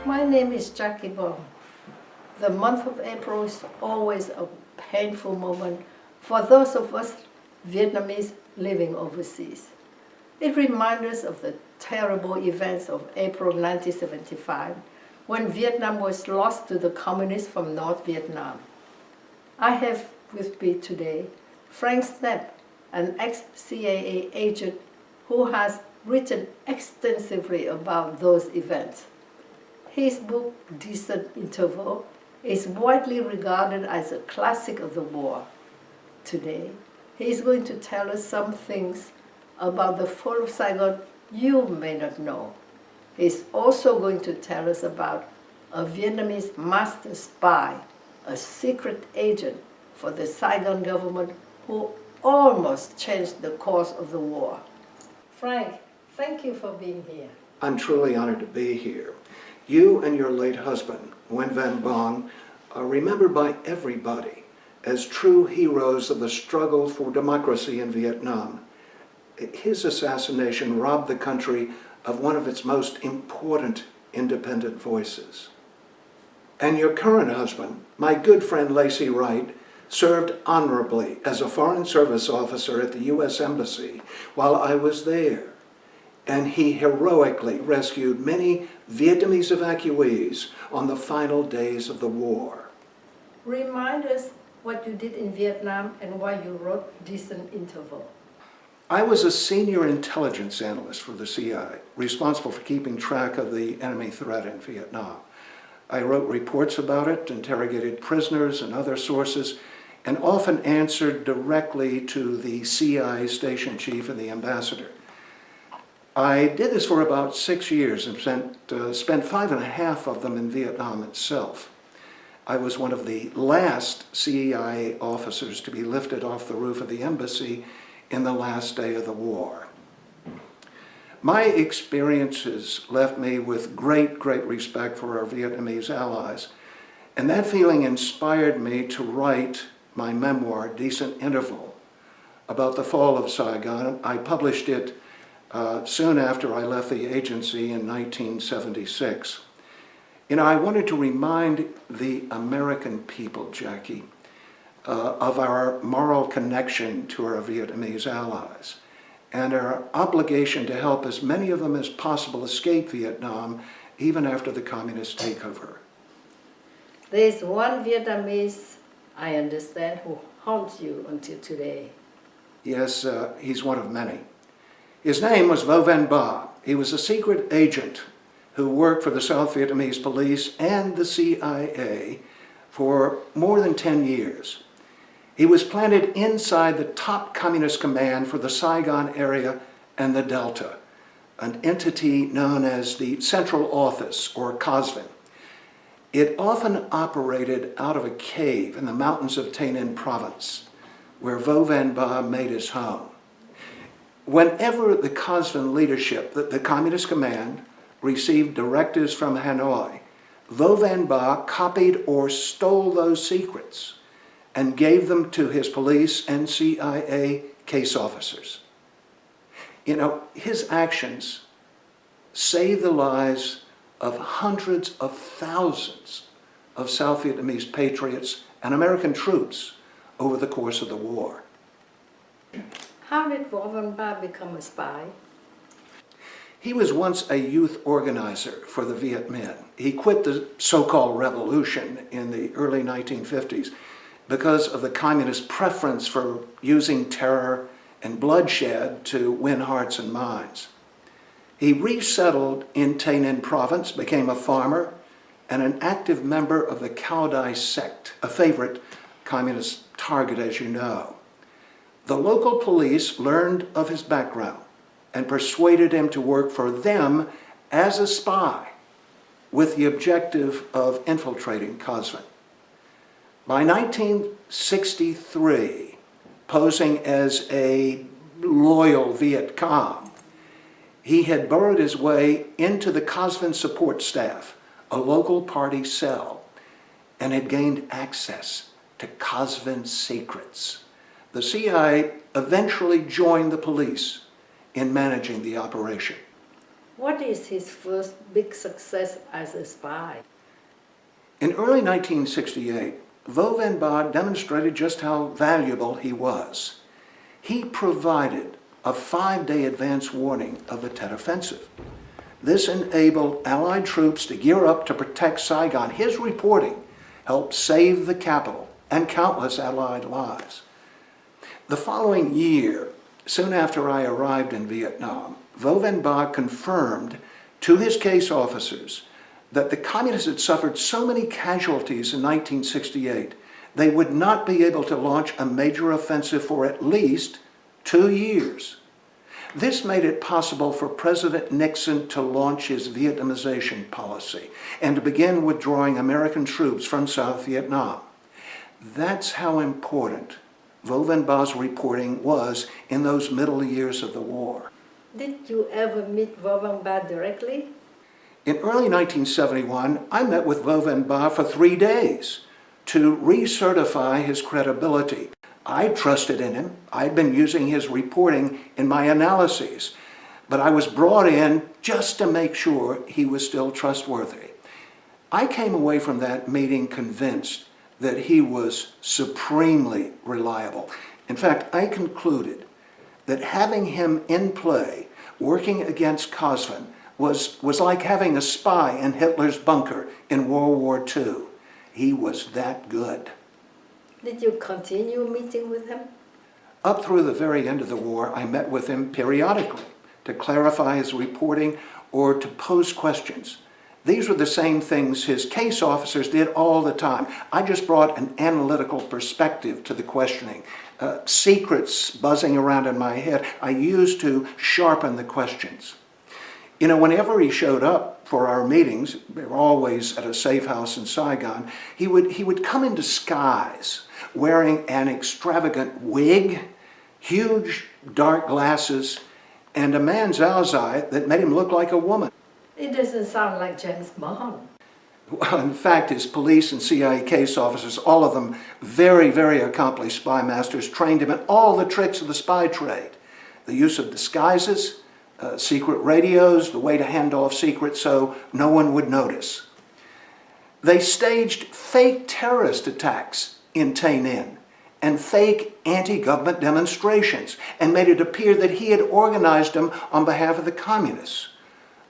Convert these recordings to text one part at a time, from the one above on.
My name is Jackie Bong. The month of April is always a painful moment for those of us Vietnamese living overseas. It reminds us of the terrible events of April 1975, when Vietnam was lost to the communists from North Vietnam. I have with me today Frank Snapp, an ex-CIA agent who has written extensively about those events. His book, Decent Interval, is widely regarded as a classic of the war. Today, he is going to tell us some things about the fall of Saigon you may not know. He's also going to tell us about a Vietnamese master spy, a secret agent for the Saigon government who almost changed the course of the war. Frank, thank you for being here. I'm truly honored to be here. You and your late husband, Viet Cong, are remembered by everybody as true heroes of the struggle for democracy in Vietnam. His assassination robbed the country of one of its most important independent voices. And your current husband, my good friend Lacey Wright, served honorably as a Foreign Service officer at the U.S. Embassy while I was there. And he heroically rescued many Vietnamese evacuees on the final days of the war. Remind us what you did in Vietnam and why you wrote Decent Interval. I was a senior intelligence analyst for the CIA, responsible for keeping track of the enemy threat in Vietnam. I wrote reports about it, interrogated prisoners and other sources, and often answered directly to the CIA station chief and the ambassador. I did this for about 6 years and spent 5.5 of them in Vietnam itself. I was one of the last CIA officers to be lifted off the roof of the embassy in the last day of the war. My experiences left me with great respect for our Vietnamese allies, and that feeling inspired me to write my memoir, Decent Interval, about the fall of Saigon. I published it soon after I left the agency in 1976. You know, I wanted to remind the American people, Jackie, of our moral connection to our Vietnamese allies and our obligation to help as many of them as possible escape Vietnam even after the communist takeover. There's one Vietnamese, I understand, who haunts you until today. Yes, he's one of many. His name was Vo Van Ba. He was a secret agent who worked for the South Vietnamese police and the CIA for more than 10 years. He was planted inside the top communist command for the Saigon area and the Delta, an entity known as the Central Office, or COSVIN. It often operated out of a cave in the mountains of Tay Ninh province, where Vo Van Ba made his home. Whenever the COSVIN leadership, the Communist Command, received directives from Hanoi, Vo Van Ba copied or stole those secrets and gave them to his police and CIA case officers. You know, his actions saved the lives of hundreds of thousands of South Vietnamese patriots and American troops over the course of the war. How did Vo Van Ba become a spy? He was once a youth organizer for the Viet Minh. He quit the so-called revolution in the early 1950s because of the communist preference for using terror and bloodshed to win hearts and minds. He resettled in Tay Ninh province, became a farmer, and an active member of the Cao Dai sect, a favorite communist target, as you know. The local police learned of his background and persuaded him to work for them as a spy with the objective of infiltrating COSVIN. By 1963, posing as a loyal Viet Cong, he had burrowed his way into the COSVIN support staff, a local party cell, and had gained access to COSVIN secrets. The CIA eventually joined the police in managing the operation. What is his first big success as a spy? In early 1968, Vo Van Ba demonstrated just how valuable he was. He provided a 5-day advance warning of the Tet Offensive. This enabled Allied troops to gear up to protect Saigon. His reporting helped save the capital and countless Allied lives. The following year, soon after I arrived in Vietnam, Vo Van Ba confirmed to his case officers that the communists had suffered so many casualties in 1968, they would not be able to launch a major offensive for at least 2 years. This made it possible for President Nixon to launch his Vietnamization policy and to begin withdrawing American troops from South Vietnam. That's how important Vo Van Ba's reporting was in those middle years of the war. Did you ever meet Vo Van Ba directly? In early 1971, I met with Vo Van Ba for 3 days to recertify his credibility. I trusted in him. I'd been using his reporting in my analyses, but I was brought in just to make sure he was still trustworthy. I came away from that meeting convinced that he was supremely reliable. In fact, I concluded that having him in play, working against Kosvin, was like having a spy in Hitler's bunker in World War II. He was that good. Did you continue meeting with him? Up through the very end of the war, I met with him periodically to clarify his reporting or to pose questions. These were the same things his case officers did all the time. I just brought an analytical perspective to the questioning. Secrets buzzing around in my head I used to sharpen the questions. You know, whenever he showed up for our meetings, they were always at a safe house in Saigon, he would come in disguise, wearing an extravagant wig, huge dark glasses, and a man's Zauzai that made him look like a woman. It doesn't sound like James Bond. Well, in fact, his police and CIA case officers, all of them very, very accomplished spy masters, trained him in all the tricks of the spy trade. The use of disguises, secret radios, the way to hand off secrets so no one would notice. They staged fake terrorist attacks in Tay Ninh and fake anti-government demonstrations and made it appear that he had organized them on behalf of the communists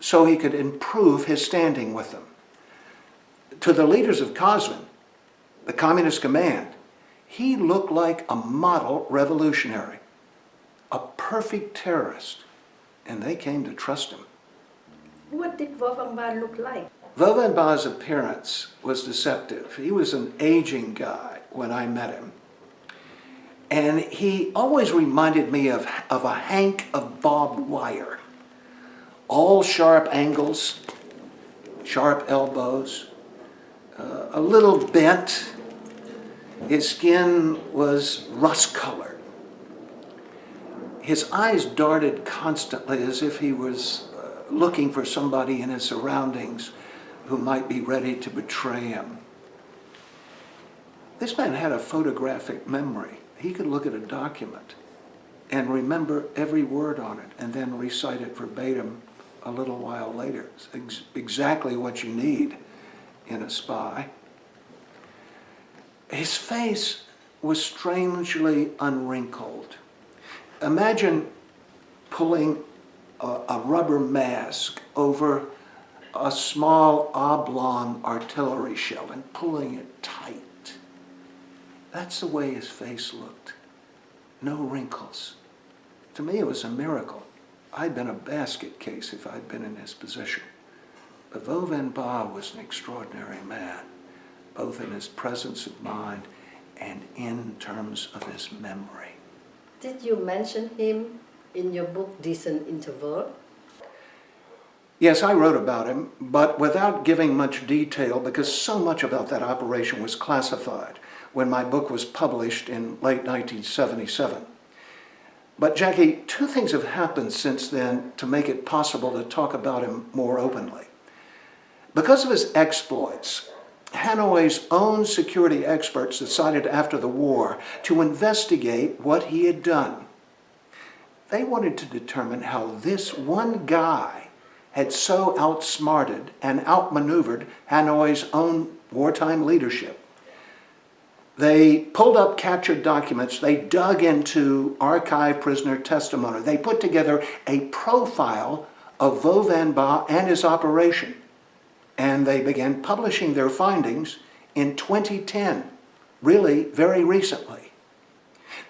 so he could improve his standing with them. To the leaders of Kosvin, the communist command, he looked like a model revolutionary, a perfect terrorist, and they came to trust him. What did Vo Van Ba look like? Vo Van Ba's appearance was deceptive. He was an aging guy when I met him. And he always reminded me of a hank of barbed wire. All sharp angles, sharp elbows, a little bent. His skin was rust-colored. His eyes darted constantly as if he was looking for somebody in his surroundings who might be ready to betray him. This man had a photographic memory. He could look at a document and remember every word on it and then recite it verbatim a little while later. It's exactly what you need in a spy. His face was strangely unwrinkled. Imagine pulling a rubber mask over a small oblong artillery shell and pulling it tight. That's the way his face looked. No wrinkles. To me, it was a miracle. I'd been a basket case if I'd been in his position. But Vo Van Ba was an extraordinary man, both in his presence of mind and in terms of his memory. Did you mention him in your book, Decent Interval? Yes, I wrote about him, but without giving much detail because so much about that operation was classified when my book was published in late 1977. But Jackie, 2 things have happened since then to make it possible to talk about him more openly. Because of his exploits, Hanoi's own security experts decided after the war to investigate what he had done. They wanted to determine how this one guy had so outsmarted and outmaneuvered Hanoi's own wartime leadership. They pulled up captured documents, they dug into archived prisoner testimony, they put together a profile of Vo Van Ba and his operation, and they began publishing their findings in 2010, really very recently.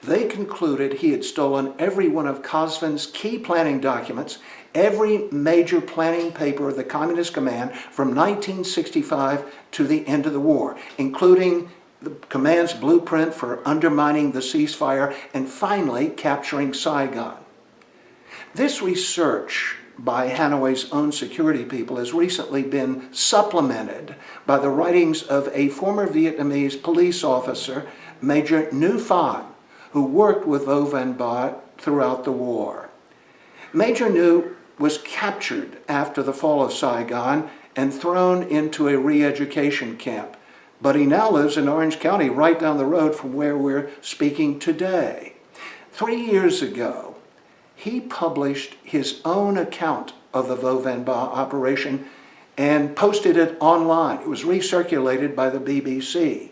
They concluded he had stolen every one of Cosvin's key planning documents, every major planning paper of the Communist Command from 1965 to the end of the war, including the command's blueprint for undermining the ceasefire and finally capturing Saigon. This research by Hanoi's own security people has recently been supplemented by the writings of a former Vietnamese police officer, Major Nhu Phan, who worked with Vo Van Ba throughout the war. Major Nhu was captured after the fall of Saigon and thrown into a re-education camp, but he now lives in Orange County, right down the road from where we're speaking today. 3 years ago, he published his own account of the Vo Van Ba operation and posted it online. It was recirculated by the BBC.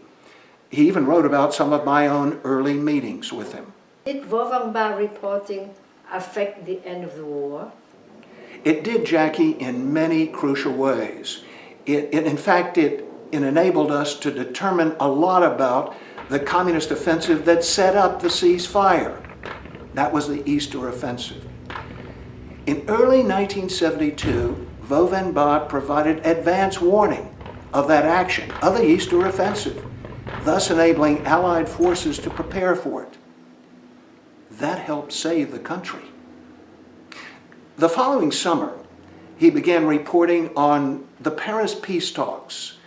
He even wrote about some of my own early meetings with him. Did Vo Van Ba reporting affect the end of the war? It did, Jackie, in many crucial ways. In fact, it enabled us to determine a lot about the communist offensive that set up the ceasefire. That was the Easter Offensive. In early 1972, Vo Van Ba provided advance warning of that action, of the Easter Offensive, thus enabling Allied forces to prepare for it. That helped save the country. The following summer, he began reporting on the Paris peace talks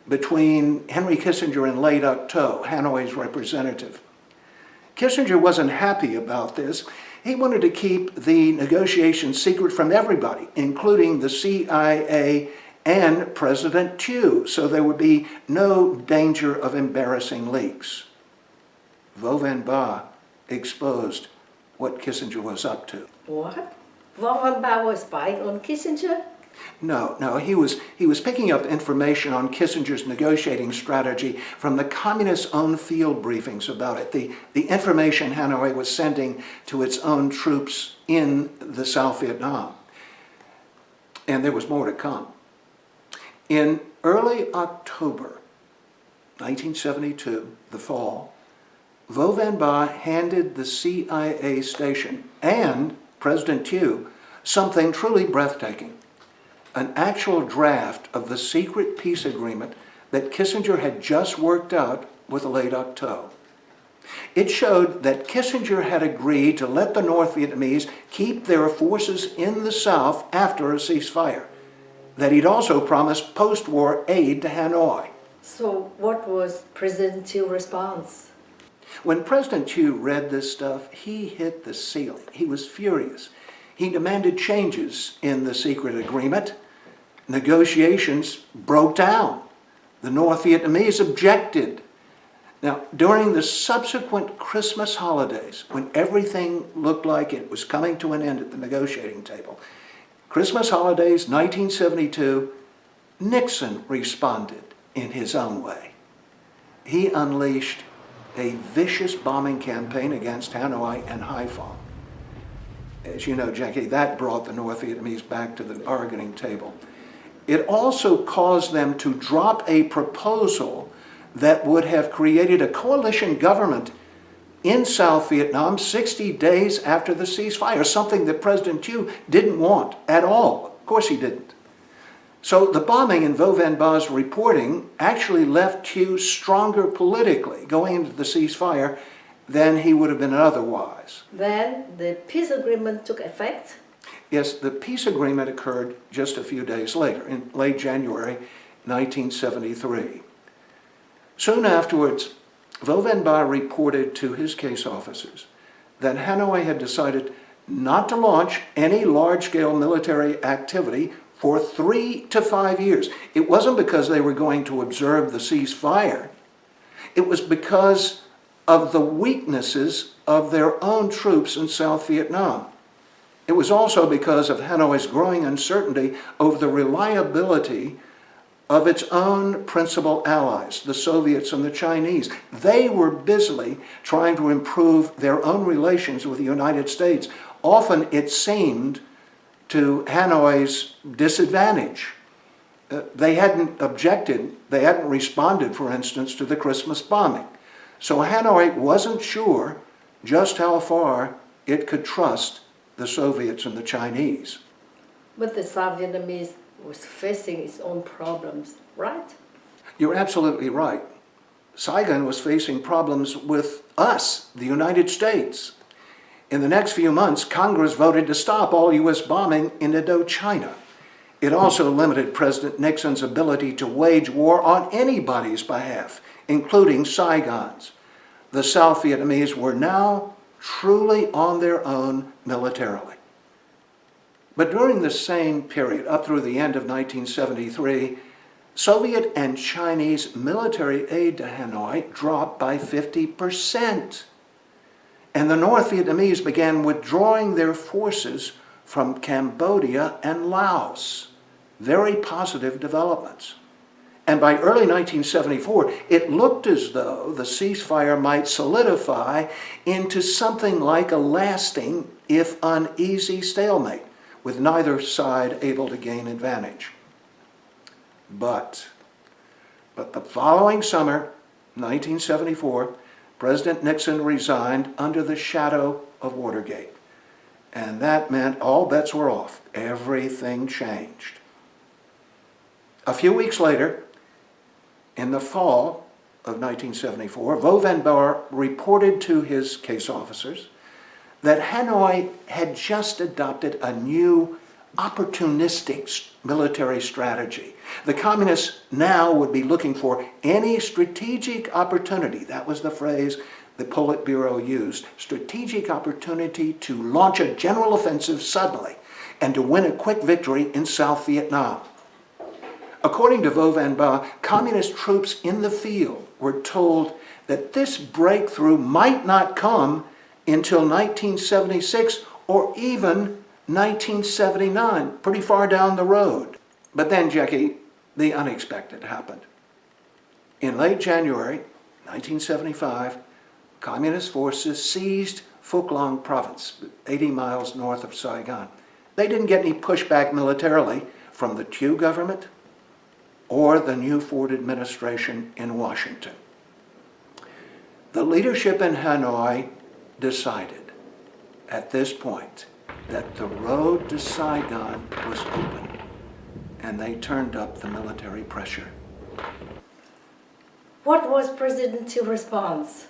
between Henry Kissinger and Lê Duc Tho, Hanoi's representative. Kissinger wasn't happy about this. He wanted to keep the negotiations secret from everybody, including the CIA and President Thieu, so there would be no danger of embarrassing leaks. Vo Van Ba exposed what Kissinger was up to. What? Vo Van Ba was spying on Kissinger? No, he was picking up information on Kissinger's negotiating strategy from the communists' own field briefings about it, the information Hanoi was sending to its own troops in the South Vietnam. And there was more to come. In early October 1972, the fall, Vo Van Ba handed the CIA station and President Thieu something truly breathtaking. An actual draft of the secret peace agreement that Kissinger had just worked out with Lê Duc Tho. It showed that Kissinger had agreed to let the North Vietnamese keep their forces in the South after a ceasefire, that he'd also promised post-war aid to Hanoi. So what was President Thieu's response? When President Thieu read this stuff, he hit the ceiling. He was furious. He demanded changes in the secret agreement. Negotiations broke down. The North Vietnamese objected. Now, during the subsequent Christmas holidays, when everything looked like it was coming to an end at the negotiating table, Christmas holidays, 1972, Nixon responded in his own way. He unleashed a vicious bombing campaign against Hanoi and Haiphong. As you know, Jackie, that brought the North Vietnamese back to the bargaining table. It also caused them to drop a proposal that would have created a coalition government in South Vietnam 60 days after the ceasefire, something that President Thieu didn't want at all. Of course he didn't. So the bombing and Vo Van Ba's reporting actually left Thieu stronger politically going into the ceasefire than he would have been otherwise. Then the peace agreement took effect? Yes, the peace agreement occurred just a few days later, in late January 1973. Soon afterwards, Vo Van Ba reported to his case officers that Hanoi had decided not to launch any large-scale military activity for 3 to 5 years. It wasn't because they were going to observe the ceasefire. It was because of the weaknesses of their own troops in South Vietnam. It was also because of Hanoi's growing uncertainty over the reliability of its own principal allies, the Soviets and the Chinese. They were busily trying to improve their own relations with the United States. Often it seemed to Hanoi's disadvantage. They hadn't objected, they hadn't responded, for instance, to the Christmas bombing. So Hanoi wasn't sure just how far it could trust the Soviets and the Chinese. But the South Vietnamese was facing its own problems, right? You're absolutely right. Saigon was facing problems with us, the United States. In the next few months, Congress voted to stop all U.S. bombing in Indochina. It also limited President Nixon's ability to wage war on anybody's behalf, including Saigon's. The South Vietnamese were now truly on their own militarily. But during the same period, up through the end of 1973, Soviet and Chinese military aid to Hanoi dropped by 50%. And the North Vietnamese began withdrawing their forces from Cambodia and Laos. Very positive developments. And by early 1974, it looked as though the ceasefire might solidify into something like a lasting, if uneasy, stalemate, with neither side able to gain advantage. But the following summer, 1974, President Nixon resigned under the shadow of Watergate. And that meant all bets were off. Everything changed. A few weeks later, in the fall of 1974, Vo Van Bar reported to his case officers that Hanoi had just adopted a new opportunistic military strategy. The communists now would be looking for any strategic opportunity, that was the phrase the Politburo used, strategic opportunity to launch a general offensive suddenly and to win a quick victory in South Vietnam. According to Vo Van Ba, communist troops in the field were told that this breakthrough might not come until 1976 or even 1979, pretty far down the road. But then, Jackie, the unexpected happened. In late January 1975, communist forces seized Phuc Long province, 80 miles north of Saigon. They didn't get any pushback militarily from the Thieu government or the new Ford administration in Washington. The leadership in Hanoi decided at this point that the road to Saigon was open, and they turned up the military pressure. What was President Thieu's response?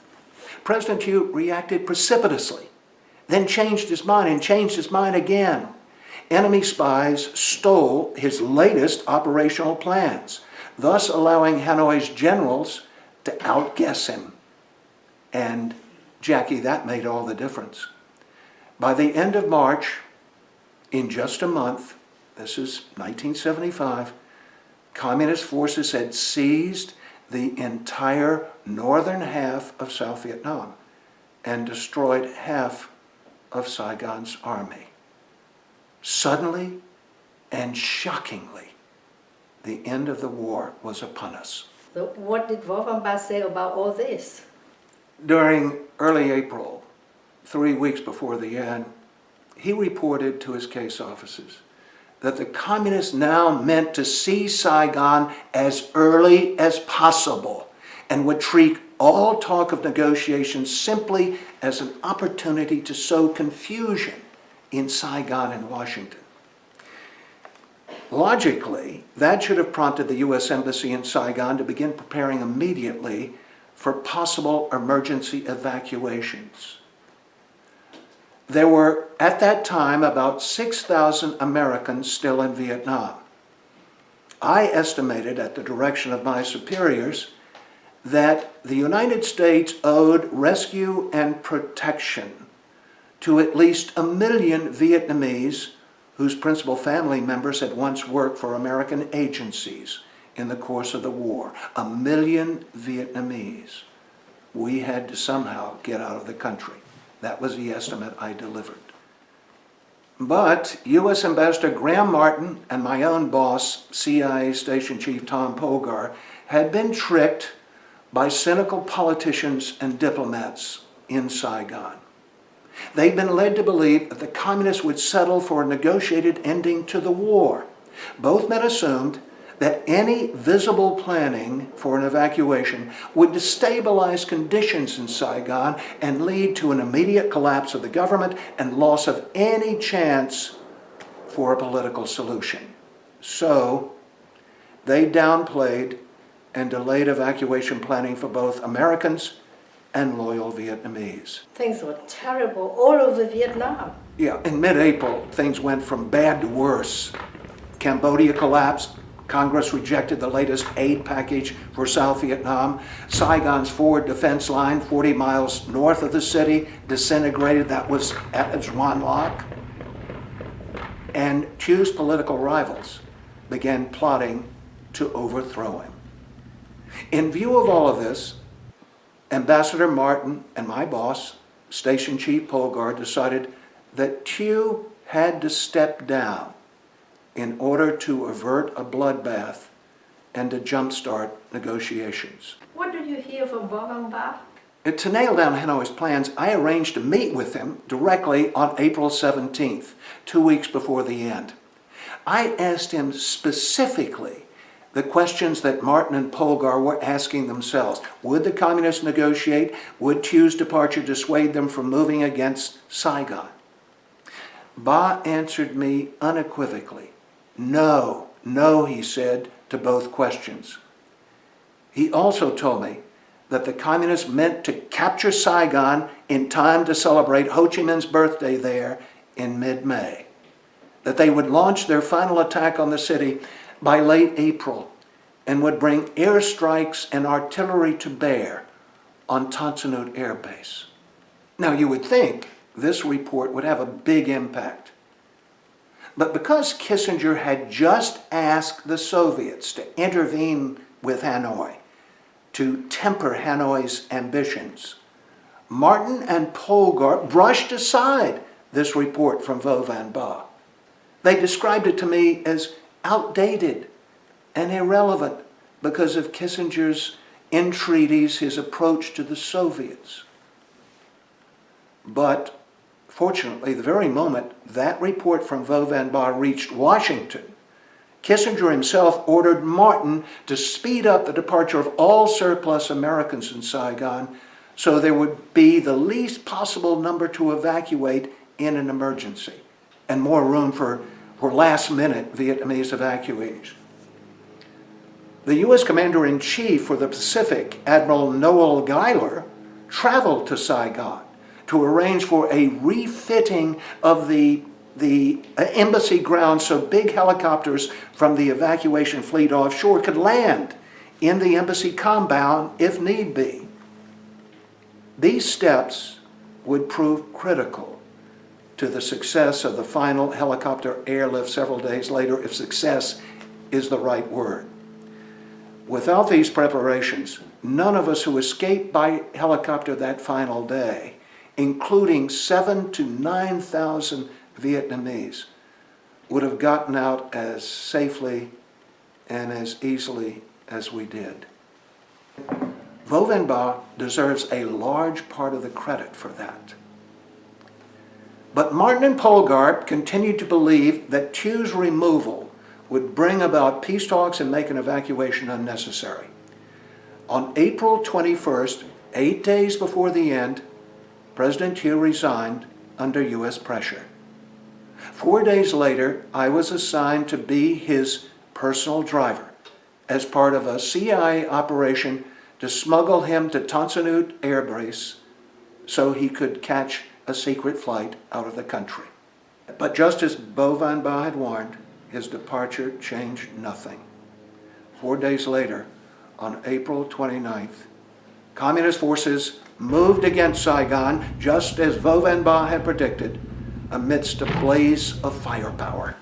President Thieu reacted precipitously, then changed his mind and changed his mind again. Enemy spies stole his latest operational plans, thus allowing Hanoi's generals to outguess him. And, Jackie, that made all the difference. By the end of March, in just a month, this is 1975, communist forces had seized the entire northern half of South Vietnam and destroyed half of Saigon's army. Suddenly and shockingly, the end of the war was upon us. So what did Vo Van Ba say about all this? During early April, 3 weeks before the end, he reported to his case officers that the communists now meant to seize Saigon as early as possible and would treat all talk of negotiations simply as an opportunity to sow confusion in Saigon and Washington. Logically, that should have prompted the U.S. Embassy in Saigon to begin preparing immediately for possible emergency evacuations. There were, at that time, about 6,000 Americans still in Vietnam. I estimated, at the direction of my superiors, that the United States owed rescue and protection to at least 1 million Vietnamese whose principal family members had once worked for American agencies in the course of the war. 1 million Vietnamese we had to somehow get out of the country. That was the estimate I delivered. But U.S. Ambassador Graham Martin and my own boss, CIA Station Chief Tom Polgar, had been tricked by cynical politicians and diplomats in Saigon. They'd been led to believe that the communists would settle for a negotiated ending to the war. Both men assumed that any visible planning for an evacuation would destabilize conditions in Saigon and lead to an immediate collapse of the government and loss of any chance for a political solution. So they downplayed and delayed evacuation planning for both Americans and loyal Vietnamese. Things were terrible all over Vietnam. Yeah, in mid-April, things went from bad to worse. Cambodia collapsed. Congress rejected the latest aid package for South Vietnam. Saigon's forward defense line, 40 miles north of the city, disintegrated. That was at Xuan Loc. And Thieus's political rivals began plotting to overthrow him. In view of all of this, Ambassador Martin and my boss, Station Chief Polgar, decided that Thieu had to step down in order to avert a bloodbath and to jumpstart negotiations. What did you hear from Vo Van Ba? To nail down Hanoi's plans, I arranged to meet with him directly on April 17th, 2 weeks before the end. I asked him specifically the questions that Martin and Polgar were asking themselves. Would the communists negotiate? Would Thieus's departure dissuade them from moving against Saigon? Ba answered me unequivocally. No, he said to both questions. He also told me that the communists meant to capture Saigon in time to celebrate Ho Chi Minh's birthday there in mid-May. That they would launch their final attack on the city by late April and would bring airstrikes and artillery to bear on Tan Son Nhut Air Base. Now you would think this report would have a big impact. But because Kissinger had just asked the Soviets to intervene with Hanoi, to temper Hanoi's ambitions, Martin and Polgar brushed aside this report from Vo Van Ba. They described it to me as outdated and irrelevant because of Kissinger's entreaties, his approach to the Soviets. But fortunately, the very moment that report from Vo Van Ba reached Washington, Kissinger himself ordered Martin to speed up the departure of all surplus Americans in Saigon so there would be the least possible number to evacuate in an emergency and more room for last-minute Vietnamese evacuees. The U.S. Commander-in-Chief for the Pacific, Admiral Noel Geiler, traveled to Saigon to arrange for a refitting of the embassy grounds so big helicopters from the evacuation fleet offshore could land in the embassy compound if need be. These steps would prove critical to the success of the final helicopter airlift several days later, if success is the right word. Without these preparations, none of us who escaped by helicopter that final day, including 7,000 to 9,000 Vietnamese, would have gotten out as safely and as easily as we did. Vo Van Ba deserves a large part of the credit for that. But Martin and Polgar continued to believe that Thieus's removal would bring about peace talks and make an evacuation unnecessary. On April 21st, 8 days before the end, President Thieu resigned under U.S. pressure. 4 days later, I was assigned to be his personal driver as part of a CIA operation to smuggle him to Tan Son Nhut Air Base so he could catch a secret flight out of the country. But just as Vo Van Ba had warned, his departure changed nothing. 4 days later, on April 29th, Communist forces moved against Saigon, just as Vo Van Ba had predicted, amidst a blaze of firepower.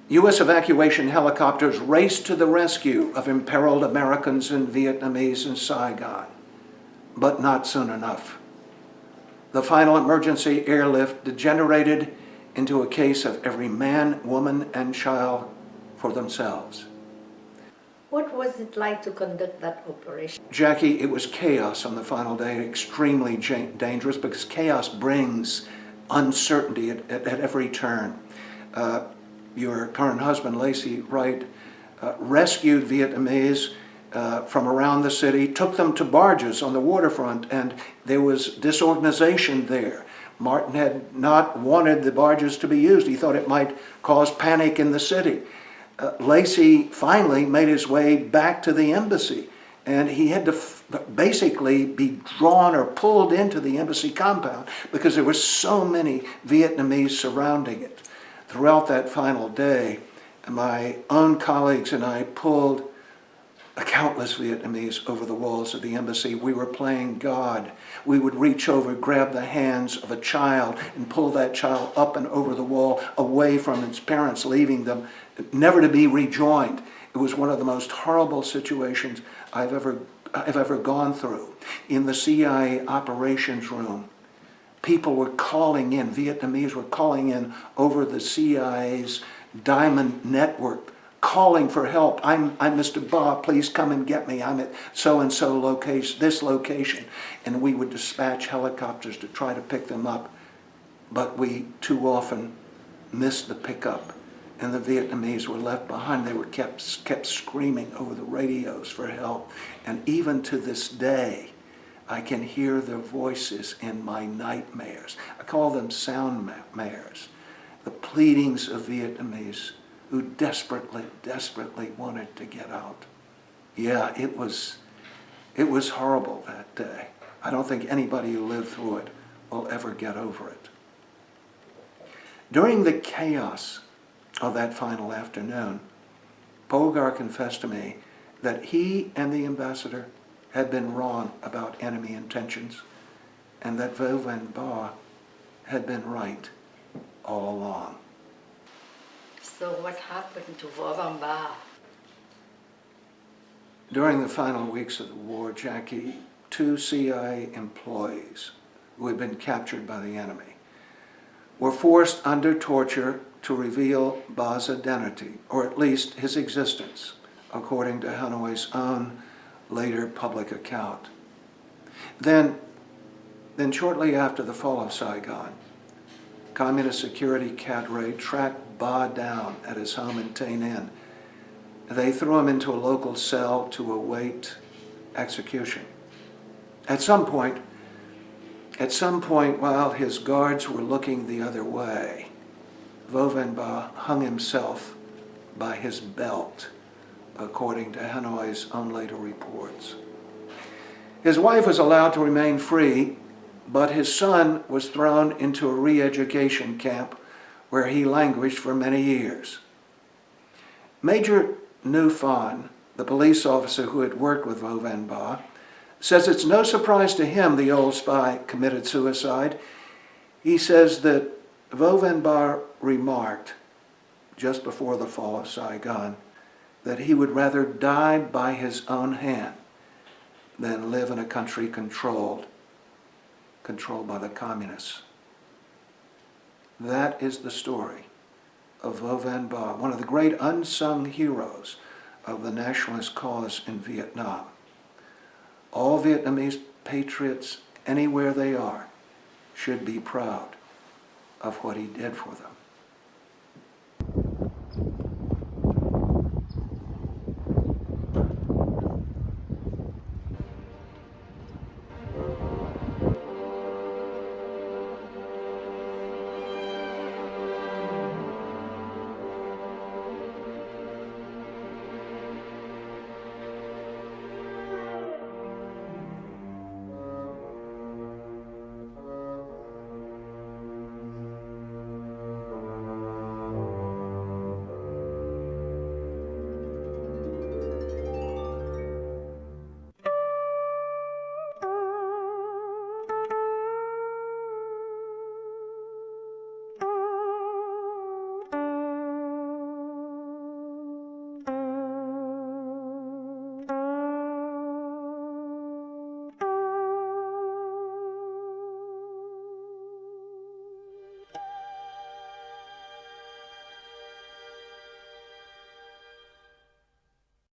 U.S. evacuation helicopters raced to the rescue of imperiled Americans and Vietnamese in Saigon, but not soon enough. The final emergency airlift degenerated into a case of every man, woman, and child for themselves. What was it like to conduct that operation? Jackie, it was chaos on the final day, extremely dangerous because chaos brings uncertainty at every turn. Your current husband, Lacey Wright, rescued Vietnamese from around the city, took them to barges on the waterfront, and there was disorganization there. Martin had not wanted the barges to be used. He thought it might cause panic in the city. Lacey finally made his way back to the embassy, and he had to basically be drawn or pulled into the embassy compound because there were so many Vietnamese surrounding it. Throughout that final day, my own colleagues and I pulled countless Vietnamese over the walls of the embassy. We were playing God. We would reach over, grab the hands of a child, and pull that child up and over the wall, away from its parents, leaving them never to be rejoined. It was one of the most horrible situations I've ever gone through. In the CIA operations room, people were calling in, Vietnamese were calling in over the CIA's Diamond Network, calling for help. I'm Mr. Ba, please come and get me. I'm at so-and-so location, this location. And we would dispatch helicopters to try to pick them up. But we too often missed the pickup, and the Vietnamese were left behind. They were kept screaming over the radios for help. And even to this day, I can hear their voices in my nightmares. I call them soundmares. The pleadings of Vietnamese who desperately wanted to get out. Yeah, it was horrible that day. I don't think anybody who lived through it will ever get over it. During the chaos of that final afternoon, Polgar confessed to me that he and the ambassador had been wrong about enemy intentions, and that Vo Van Ba had been right all along. So what happened to Vo Van Ba? During the final weeks of the war, Jackie, 2 CIA employees who had been captured by the enemy were forced under torture to reveal Ba's identity, or at least his existence, according to Hanoi's own later public account. Then shortly after the fall of Saigon, Communist security cadre tracked Ba down at his home in Tay Ninh. They threw him into a local cell to await execution. At some point, while his guards were looking the other way, Vo Van Ba hung himself by his belt, according to Hanoi's own later reports. His wife was allowed to remain free, but his son was thrown into a re-education camp where he languished for many years. Major Nu Phan, the police officer who had worked with Vo Van Ba, says it's no surprise to him the old spy committed suicide. He says that Vo Van Ba remarked, just before the fall of Saigon, that he would rather die by his own hand than live in a country controlled by the communists. That is the story of Vo Van Ba, one of the great unsung heroes of the nationalist cause in Vietnam. All Vietnamese patriots, anywhere they are, should be proud of what he did for them.